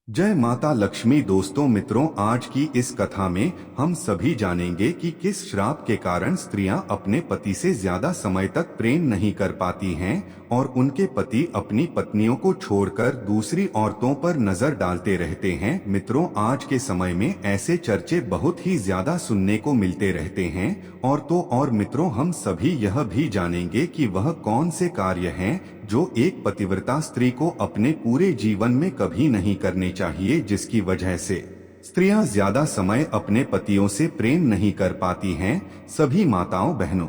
जय माता लक्ष्मी। दोस्तों मित्रों, आज की इस कथा में हम सभी जानेंगे कि किस श्राप के कारण स्त्रियां अपने पति से ज्यादा समय तक प्रेम नहीं कर पाती हैं और उनके पति अपनी पत्नियों को छोड़कर दूसरी औरतों पर नजर डालते रहते हैं। मित्रों, आज के समय में ऐसे चर्चे बहुत ही ज्यादा सुनने को मिलते रहते हैं। और मित्रों, हम सभी यह भी जानेंगे कि वह कौन से कार्य हैं जो एक पतिव्रता स्त्री को अपने पूरे जीवन में कभी नहीं करने चाहिए, जिसकी वजह से स्त्रियां ज्यादा समय अपने पतियों से प्रेम नहीं कर पाती हैं। सभी माताओं बहनों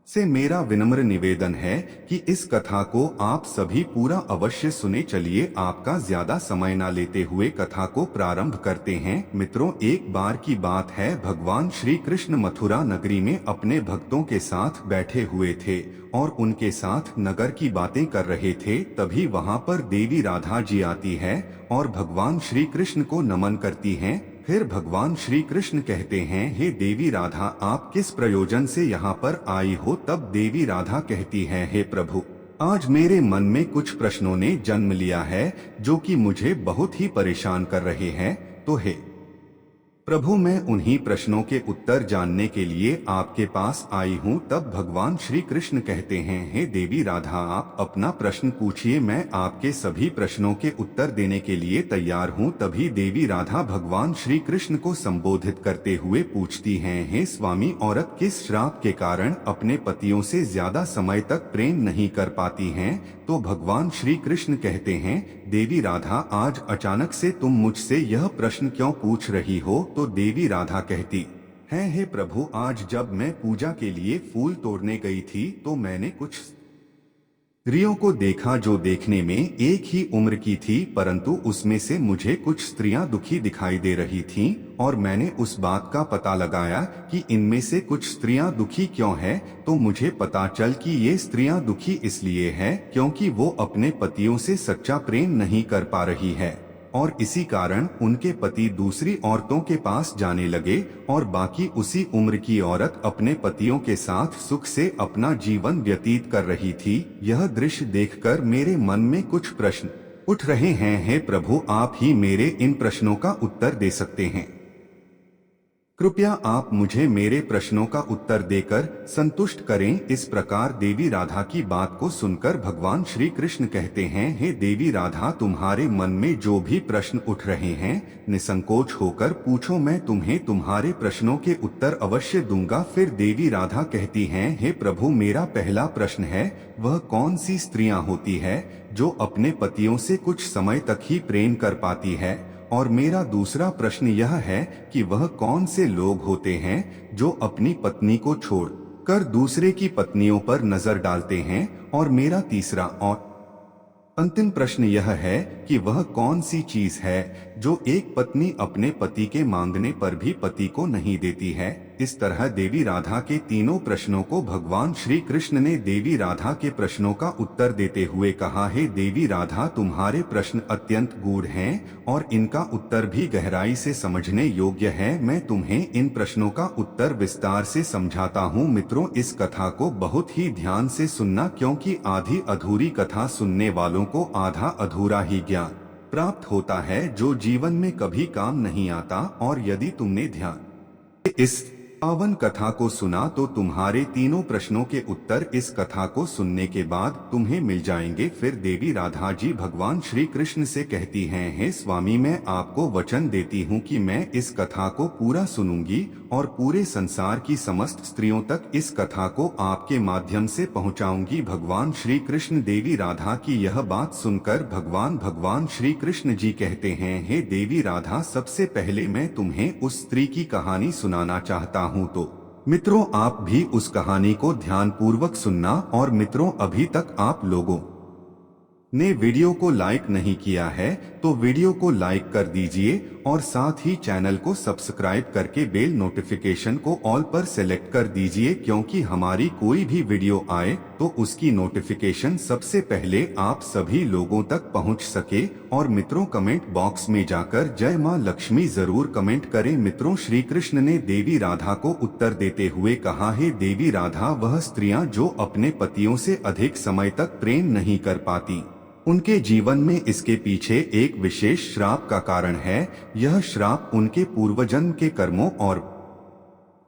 से मेरा विनम्र निवेदन है कि इस कथा को आप सभी पूरा अवश्य सुने। चलिए आपका ज्यादा समय न लेते हुए कथा को प्रारंभ करते हैं। मित्रों, एक बार की बात है, भगवान श्री कृष्ण मथुरा नगरी में अपने भक्तों के साथ बैठे हुए थे और उनके साथ नगर की बातें कर रहे थे। तभी वहां पर देवी राधा जी आती है और भगवान श्री कृष्ण को नमन करती हैं। फिर भगवान श्री कृष्ण कहते हैं, हे देवी राधा, आप किस प्रयोजन से यहाँ पर आई हो? तब देवी राधा कहती है, हे प्रभु, आज मेरे मन में कुछ प्रश्नों ने जन्म लिया है जो कि मुझे बहुत ही परेशान कर रहे हैं। तो हे प्रभु, मैं उन्हीं प्रश्नों के उत्तर जानने के लिए आपके पास आई हूँ। तब भगवान श्री कृष्ण कहते हैं, हे देवी राधा, आप अपना प्रश्न पूछिए, मैं आपके सभी प्रश्नों के उत्तर देने के लिए तैयार हूँ। तभी देवी राधा भगवान श्री कृष्ण को संबोधित करते हुए पूछती हैं, हे स्वामी, औरत किस श्राप के कारण अपने पतियों से ज्यादा समय तक प्रेम नहीं कर पाती हैं? तो भगवान श्री कृष्ण कहते हैं, देवी राधा, आज अचानक से तुम मुझसे यह प्रश्न क्यों पूछ रही हो? तो देवी राधा कहती है, हे प्रभु, आज जब मैं पूजा के लिए फूल तोड़ने गई थी तो मैंने कुछ स्त्रियों को देखा जो देखने में एक ही उम्र की थी, परंतु उसमें से मुझे कुछ स्त्रियां दुखी दिखाई दे रही थीं और मैंने उस बात का पता लगाया कि इनमें से कुछ स्त्रियां दुखी क्यों हैं। तो मुझे पता चल कि ये स्त्रियां दुखी इसलिए हैं क्योंकि वो अपने पतियों से सच्चा प्रेम नहीं कर पा रही है और इसी कारण उनके पति दूसरी औरतों के पास जाने लगे और बाकी उसी उम्र की औरत अपने पतियों के साथ सुख से अपना जीवन व्यतीत कर रही थी। यह दृश्य देखकर मेरे मन में कुछ प्रश्न उठ रहे हैं। हे प्रभु, आप ही मेरे इन प्रश्नों का उत्तर दे सकते हैं। कृपया आप मुझे मेरे प्रश्नों का उत्तर देकर संतुष्ट करें। इस प्रकार देवी राधा की बात को सुनकर भगवान श्री कृष्ण कहते हैं, हे देवी राधा, तुम्हारे मन में जो भी प्रश्न उठ रहे हैं निसंकोच होकर पूछो, मैं तुम्हें तुम्हारे प्रश्नों के उत्तर अवश्य दूंगा। फिर देवी राधा कहती हैं, हे प्रभु, मेरा पहला प्रश्न है, वह कौन सी स्त्रियां होती है जो अपने पतियों से कुछ समय तक ही प्रेम कर पाती है? और मेरा दूसरा प्रश्न यह है कि वह कौन से लोग होते हैं जो अपनी पत्नी को छोड़कर दूसरे की पत्नियों पर नजर डालते हैं? और मेरा तीसरा और अंतिम प्रश्न यह है कि वह कौन सी चीज है जो एक पत्नी अपने पति के मांगने पर भी पति को नहीं देती है? इस तरह देवी राधा के तीनों प्रश्नों को भगवान श्री कृष्ण ने देवी राधा के प्रश्नों का उत्तर देते हुए कहा, है देवी राधा, तुम्हारे प्रश्न अत्यंत गूढ़ हैं और इनका उत्तर भी गहराई से समझने योग्य है। मैं तुम्हें इन प्रश्नों का उत्तर विस्तार से समझाता हूँ। मित्रों, इस कथा को बहुत ही ध्यान से सुनना, क्योंकि आधी अधूरी कथा सुनने वालों को आधा अधूरा ही ज्ञान प्राप्त होता है जो जीवन में कभी काम नहीं आता। और यदि तुमने ध्यान से इस पावन कथा को सुना तो तुम्हारे तीनों प्रश्नों के उत्तर इस कथा को सुनने के बाद तुम्हें मिल जाएंगे। फिर देवी राधा जी भगवान श्री कृष्ण से कहती हैं, हे स्वामी, मैं आपको वचन देती हूँ कि मैं इस कथा को पूरा सुनूंगी और पूरे संसार की समस्त स्त्रियों तक इस कथा को आपके माध्यम से पहुँचाऊंगी। भगवान श्री कृष्ण देवी राधा की यह बात सुनकर भगवान श्री कृष्ण जी कहते हैं, हे देवी राधा, सबसे पहले मैं तुम्हें उस स्त्री की कहानी सुनाना चाहता हूँ। तो मित्रों, आप भी उस कहानी को ध्यान पूर्वक सुनना। और मित्रों, अभी तक आप लोगों ने वीडियो को लाइक नहीं किया है तो वीडियो को लाइक कर दीजिए और साथ ही चैनल को सब्सक्राइब करके बेल नोटिफिकेशन को ऑल पर सेलेक्ट कर दीजिए, क्योंकि हमारी कोई भी वीडियो आए तो उसकी नोटिफिकेशन सबसे पहले आप सभी लोगों तक पहुंच सके। और मित्रों, कमेंट बॉक्स में जाकर जय मां लक्ष्मी जरूर कमेंट करें। मित्रों, श्री कृष्ण ने देवी राधा को उत्तर देते हुए कहा, है देवी राधा, वह स्त्रियां जो अपने पतियों से अधिक समय तक प्रेम नहीं कर पाती उनके जीवन में इसके पीछे एक विशेष श्राप का कारण है। यह श्राप उनके पूर्वजन्म के कर्मों और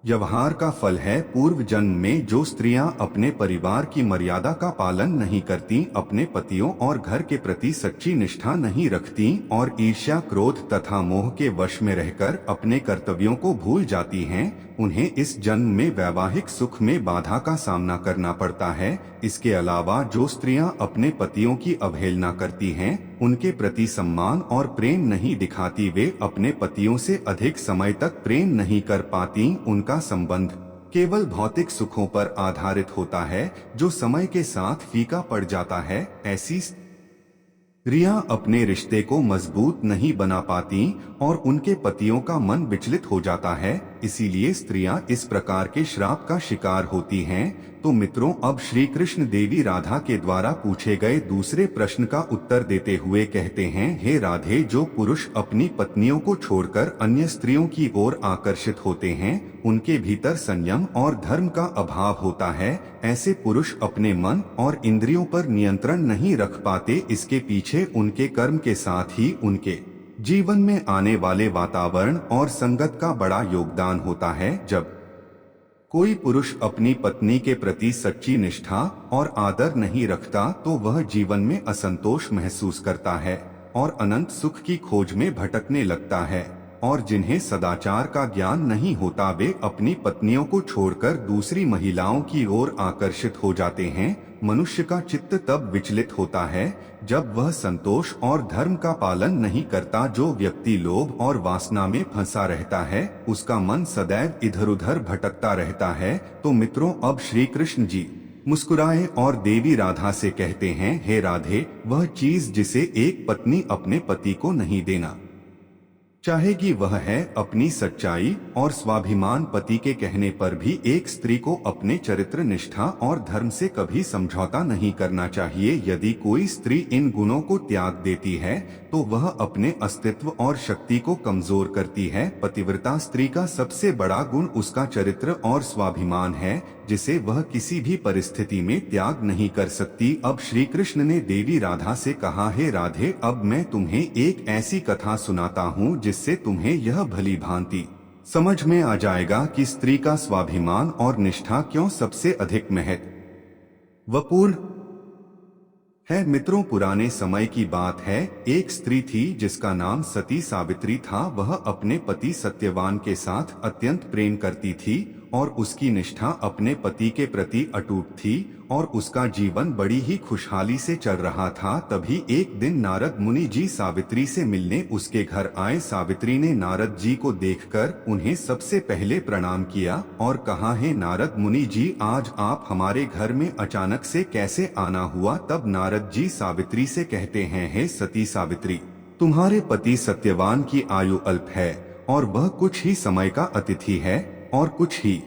व्यवहार का फल है। पूर्व जन्म में जो स्त्रियां अपने परिवार की मर्यादा का पालन नहीं करती, अपने पतियों और घर के प्रति सच्ची निष्ठा नहीं रखती और ईर्ष्या, क्रोध तथा मोह के वश में रहकर अपने कर्तव्यों को भूल जाती हैं, उन्हें इस जन्म में वैवाहिक सुख में बाधा का सामना करना पड़ता है। इसके अलावा जो स्त्रियां अपने पतियों की अवहेलना करती हैं, उनके प्रति सम्मान और प्रेम नहीं दिखाती, वे अपने पतियों से अधिक समय तक प्रेम नहीं कर पाती, उनका संबंध केवल भौतिक सुखों पर आधारित होता है जो समय के साथ फीका पड़ जाता है। ऐसी स्त्रियां अपने रिश्ते को मजबूत नहीं बना पाती और उनके पतियों का मन विचलित हो जाता है, इसीलिए स्त्रियां इस प्रकार के श्राप का शिकार होती हैं। तो मित्रों, अब श्री कृष्ण देवी राधा के द्वारा पूछे गए दूसरे प्रश्न का उत्तर देते हुए कहते हैं, हे राधे, जो पुरुष अपनी पत्नियों को छोड़कर अन्य स्त्रियों की ओर आकर्षित होते हैं, उनके भीतर संयम और धर्म का अभाव होता है। ऐसे पुरुष अपने मन और इंद्रियों पर नियंत्रण नहीं रख पाते। इसके पीछे उनके कर्म के साथ ही उनके जीवन में आने वाले वातावरण और संगत का बड़ा योगदान होता है। जब कोई पुरुष अपनी पत्नी के प्रति सच्ची निष्ठा और आदर नहीं रखता तो वह जीवन में असंतोष महसूस करता है और अनंत सुख की खोज में भटकने लगता है। और जिन्हें सदाचार का ज्ञान नहीं होता, वे अपनी पत्नियों को छोड़कर दूसरी महिलाओं की ओर आकर्षित हो जाते हैं। मनुष्य का चित्त तब विचलित होता है जब वह संतोष और धर्म का पालन नहीं करता। जो व्यक्ति लोभ और वासना में फंसा रहता है, उसका मन सदैव इधर उधर भटकता रहता है। तो मित्रों, अब श्री कृष्ण जी मुस्कुराए और देवी राधा से कहते हैं, हे राधे, वह चीज जिसे एक पत्नी अपने पति को नहीं देना चाहेगी वह है अपनी सच्चाई और स्वाभिमान। पति के कहने पर भी एक स्त्री को अपने चरित्र, निष्ठा और धर्म से कभी समझौता नहीं करना चाहिए। यदि कोई स्त्री इन गुणों को त्याग देती है तो वह अपने अस्तित्व और शक्ति को कमजोर करती है। पतिव्रता स्त्री का सबसे बड़ा गुण उसका चरित्र और स्वाभिमान है, जिसे वह किसी भी परिस्थिति में त्याग नहीं कर सकती। अब श्री कृष्ण ने देवी राधा से कहा, हे राधे, अब मैं तुम्हें एक ऐसी कथा सुनाता हूँ जिससे तुम्हें यह भली भांति समझ में आ जाएगा कि स्त्री का स्वाभिमान और निष्ठा क्यों सबसे अधिक महत्वपूर्ण है। मित्रों, पुराने समय की बात है। एक स्त्री थी जिसका नाम सती सावित्री था। वह अपने पति सत्यवान के साथ अत्यंत प्रेम करती थी और उसकी निष्ठा अपने पति के प्रति अटूट थी और उसका जीवन बड़ी ही खुशहाली से चल रहा था। तभी एक दिन नारद मुनि जी सावित्री से मिलने उसके घर आए। सावित्री ने नारद जी को देखकर उन्हें सबसे पहले प्रणाम किया और कहा, हे नारद मुनि जी, आज आप हमारे घर में अचानक से कैसे आना हुआ। तब नारद जी सावित्री से कहते हैं, हे सती सावित्री, तुम्हारे पति सत्यवान की आयु अल्प है और वह कुछ ही समय का अतिथि है और कुछ ही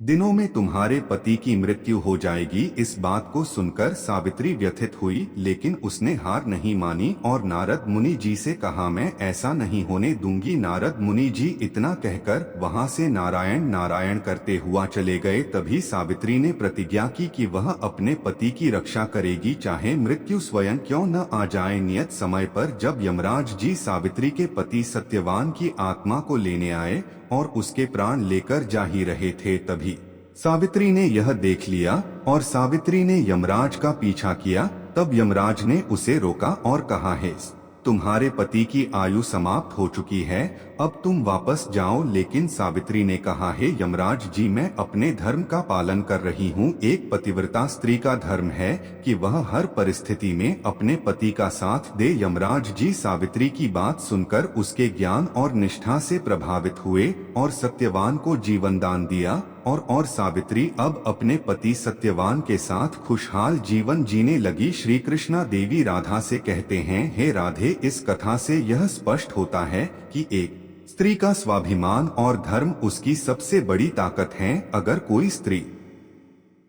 दिनों में तुम्हारे पति की मृत्यु हो जाएगी। इस बात को सुनकर सावित्री व्यथित हुई, लेकिन उसने हार नहीं मानी और नारद मुनि जी से कहा, मैं ऐसा नहीं होने दूंगी। नारद मुनि जी इतना कहकर वहां से नारायण नारायण करते हुआ चले गए। तभी सावित्री ने प्रतिज्ञा की कि वह अपने पति की रक्षा करेगी, चाहे मृत्यु स्वयं क्यों न आ जाए। नियत समय पर जब यमराज जी सावित्री के पति सत्यवान की आत्मा को लेने आए और उसके प्राण लेकर जा ही रहे थे, तभी सावित्री ने यह देख लिया और सावित्री ने यमराज का पीछा किया। तब यमराज ने उसे रोका और कहा, हे, तुम्हारे पति की आयु समाप्त हो चुकी है, अब तुम वापस जाओ। लेकिन सावित्री ने कहा, हे यमराज जी, मैं अपने धर्म का पालन कर रही हूँ। एक पतिव्रता स्त्री का धर्म है कि वह हर परिस्थिति में अपने पति का साथ दे। यमराज जी सावित्री की बात सुनकर उसके ज्ञान और निष्ठा से प्रभावित हुए और सत्यवान को जीवन दान दिया और सावित्री अब अपने पति सत्यवान के साथ खुशहाल जीवन जीने लगी। श्री कृष्णा देवी राधा से कहते हैं, हे राधे, इस कथा से यह स्पष्ट होता है कि एक स्त्री का स्वाभिमान और धर्म उसकी सबसे बड़ी ताकत है। अगर कोई स्त्री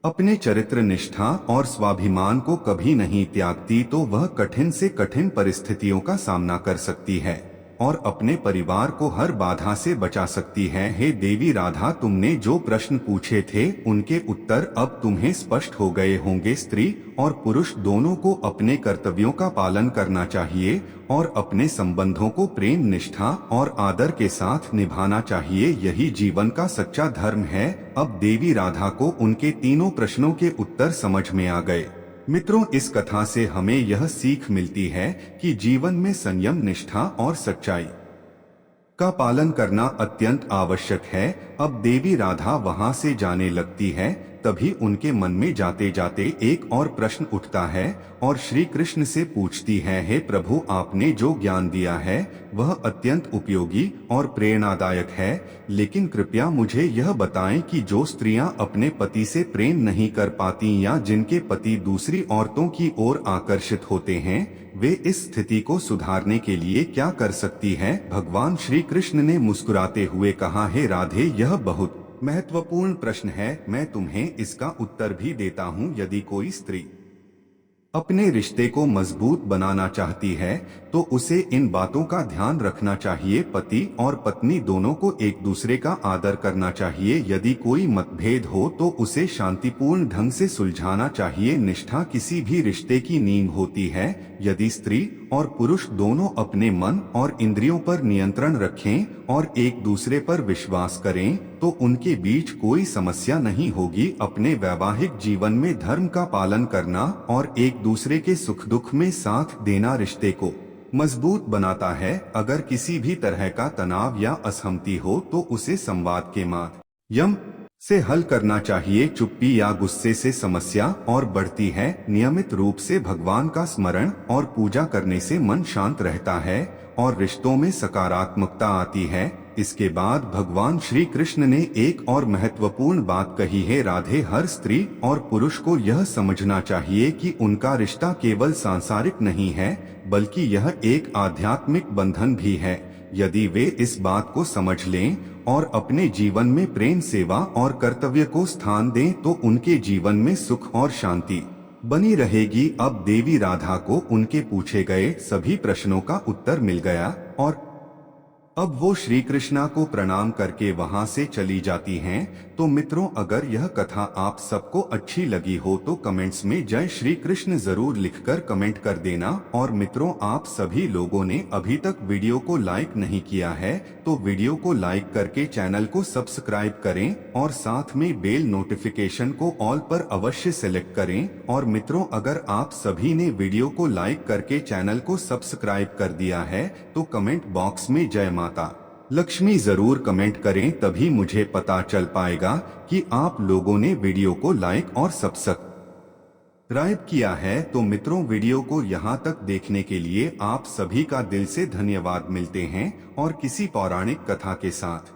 अपने चरित्र, निष्ठा और स्वाभिमान को कभी नहीं त्यागती तो वह कठिन से कठिन परिस्थितियों का सामना कर सकती है और अपने परिवार को हर बाधा से बचा सकती है। हे देवी राधा, तुमने जो प्रश्न पूछे थे उनके उत्तर अब तुम्हें स्पष्ट हो गए होंगे। स्त्री और पुरुष दोनों को अपने कर्तव्यों का पालन करना चाहिए और अपने संबंधों को प्रेम, निष्ठा और आदर के साथ निभाना चाहिए। यही जीवन का सच्चा धर्म है। अब देवी राधा को उनके तीनों प्रश्नों के उत्तर समझ में आ गए। मित्रों, इस कथा से हमें यह सीख मिलती है कि जीवन में संयम, निष्ठा और सच्चाई का पालन करना अत्यंत आवश्यक है। अब देवी राधा वहां से जाने लगती है, तभी उनके मन में जाते जाते एक और प्रश्न उठता है और श्री कृष्ण से पूछती है, हे प्रभु, आपने जो ज्ञान दिया है वह अत्यंत उपयोगी और प्रेरणादायक है, लेकिन कृपया मुझे यह बताएं कि जो स्त्रियां अपने पति से प्रेम नहीं कर पाती या जिनके पति दूसरी औरतों की ओर आकर्षित होते हैं, वे इस स्थिति को सुधारने के लिए क्या कर सकती हैं? भगवान श्री कृष्ण ने मुस्कुराते हुए कहा, हे राधे, यह बहुत महत्वपूर्ण प्रश्न है। मैं तुम्हें इसका उत्तर भी देता हूँ। यदि कोई स्त्री अपने रिश्ते को मजबूत बनाना चाहती है तो उसे इन बातों का ध्यान रखना चाहिए। पति और पत्नी दोनों को एक दूसरे का आदर करना चाहिए। यदि कोई मतभेद हो तो उसे शांतिपूर्ण ढंग से सुलझाना चाहिए। निष्ठा किसी भी रिश्ते की नींव होती है। यदि स्त्री और पुरुष दोनों अपने मन और इंद्रियों पर नियंत्रण रखें और एक दूसरे पर विश्वास करें तो उनके बीच कोई समस्या नहीं होगी। अपने वैवाहिक जीवन में धर्म का पालन करना और एक दूसरे के सुख दुख में साथ देना रिश्ते को मजबूत बनाता है। अगर किसी भी तरह का तनाव या असहमति हो तो उसे संवाद के माध्यम से हल करना चाहिए। चुप्पी या गुस्से से समस्या और बढ़ती है। नियमित रूप से भगवान का स्मरण और पूजा करने से मन शांत रहता है और रिश्तों में सकारात्मकता आती है। इसके बाद भगवान श्री कृष्ण ने एक और महत्वपूर्ण बात कही है, राधे, हर स्त्री और पुरुष को यह समझना चाहिए कि उनका रिश्ता केवल सांसारिक नहीं है बल्कि यह एक आध्यात्मिक बंधन भी है। यदि वे इस बात को समझ लें और अपने जीवन में प्रेम, सेवा और कर्तव्य को स्थान दें तो उनके जीवन में सुख और शांति बनी रहेगी। अब देवी राधा को उनके पूछे गए सभी प्रश्नों का उत्तर मिल गया और अब वो श्री कृष्णा को प्रणाम करके वहां से चली जाती हैं। तो मित्रों, अगर यह कथा आप सबको अच्छी लगी हो तो कमेंट्स में जय श्री कृष्ण जरूर लिखकर कमेंट कर देना। और मित्रों, आप सभी लोगों ने अभी तक वीडियो को लाइक नहीं किया है तो वीडियो को लाइक करके चैनल को सब्सक्राइब करें और साथ में बेल नोटिफिकेशन को ऑल पर अवश्य सेलेक्ट करें। और मित्रों, अगर आप सभी ने वीडियो को लाइक करके चैनल को सब्सक्राइब कर दिया है तो कमेंट बॉक्स में जय माता लक्ष्मी जरूर कमेंट करें, तभी मुझे पता चल पाएगा कि आप लोगों ने वीडियो को लाइक और सब्सक्राइब किया है। तो मित्रों, वीडियो को यहाँ तक देखने के लिए आप सभी का दिल से धन्यवाद। मिलते हैं और किसी पौराणिक कथा के साथ।